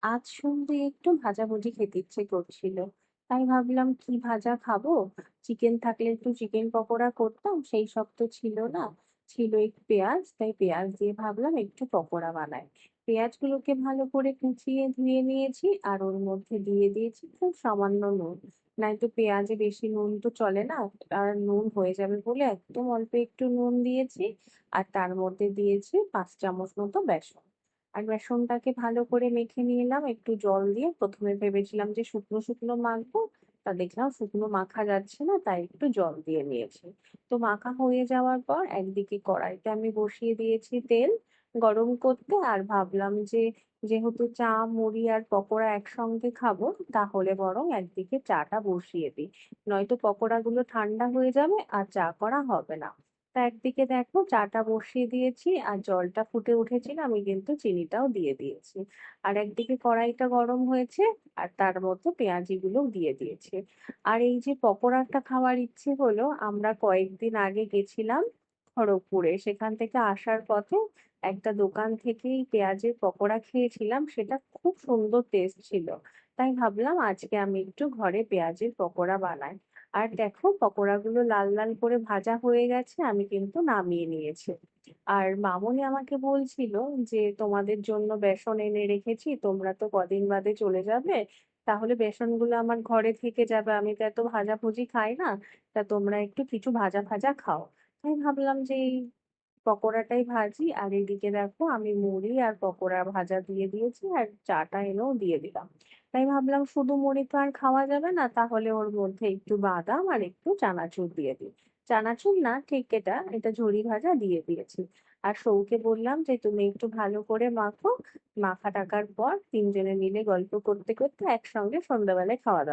আজ সন্ধ্যে একটু ভাজাভুজি খেতে ইচ্ছে করছিল। তাই ভাবলাম কি ভাজা খাবো। চিকেন থাকলে একটু চিকেন পকোড়া করতাম, সেই সব তো ছিল না। ছিল একটু পেঁয়াজ, তাই পেঁয়াজ দিয়ে ভাবলাম একটু পকোড়া বানাই। পেঁয়াজগুলোকে ভালো করে কুচিয়ে ধুয়ে নিয়েছি আর ওর মধ্যে দিয়ে দিয়েছি খুব সামান্য নুন। নয়তো পেঁয়াজে বেশি নুন তো চলে না, আর নুন হয়ে যাবে বলে একদম অল্প একটু নুন দিয়েছি। আর তার মধ্যে দিয়েছি 5 চামচ মতো বেসন। আর বেসনটাকে ভালো করে মেখে নিলাম একটু জল দিয়ে। প্রথমে ভেবেছিলাম যে শুকনো শুকনো মাখবো, তা দেখলাম শুকনো মাখা যাচ্ছে না, তাই একটু জল দিয়ে নিয়েছি। তো মাখা হয়ে যাওয়ার পর একদিকে কড়াইতে আমি বসিয়ে দিয়েছি তেল গরম করতে। আর ভাবলাম যে যেহেতু চা মুড়ি আর পকোড়া একসঙ্গে খাবো, তাহলে বরং একদিকে চাটা বসিয়ে দিই, নয়তো পকোড়াগুলো ঠান্ডা হয়ে যাবে আর চা করা হবে না। তা একদিকে দেখো চাটা বসিয়ে দিয়েছি আর জলটা ফুটে উঠেছিল, আমি কিন্তু চিনিটাও দিয়ে দিয়েছি। আর একদিকে কড়াইটা গরম হয়েছে আর তার মধ্যে পেঁয়াজি গুলো দিয়ে দিয়েছি। আর এই যে পকোড়াটা খাওয়ার ইচ্ছে হলো, আমরা কয়েকদিন আগে গেছিলাম খড়গপুরে, সেখান থেকে আসার পথে একটা দোকান থেকেই পেঁয়াজের পকোড়া খেয়েছিলাম, সেটা খুব সুন্দর টেস্ট ছিল। তাই ভাবলাম আজকে আমি একটু ঘরে পেঁয়াজের পকোড়া বানাই। আর দেখো পকোড়াগুলো লাল লাল করে ভাজা হয়ে গেছে, আমি কিন্তু নামিয়ে নিয়েছি। আর মামুনি আমাকে বলছিল যে তোমাদের জন্য বেসন এনে রেখেছি, তোমরা তো কদিন বাদে চলে যাবে, তাহলে বেসনগুলো আমার ঘরে থেকে যাবে, আমি তো এত ভাজাভুজি খাই না, তা তোমরা একটু কিছু ভাজা ভাজা খাও। তাই ভাবলাম যে এই পকোড়াটাই ভাজি। আর এদিকে দেখো আমি মুড়ি আর পকোড়া ভাজা দিয়ে দিয়েছি আর চাটা এনেও দিয়ে দিলাম। তাই ভাবলাম শুধু মুড়ি তো আর খাওয়া যাবে না, তাহলে ওর মধ্যে একটু বাদাম আর একটু চানাচুর দিয়ে দিই। চানাচুর না ঠিক, এটা এটা ঝুরি ভাজা দিয়ে দিয়েছি। আর সৌকে বললাম যে তুমি একটু ভালো করে মাখো। মাখা টাকার পর তিনজনে মিলে গল্প করতে করতে একসঙ্গে সন্ধ্যাবেলায় খাওয়া দাওয়া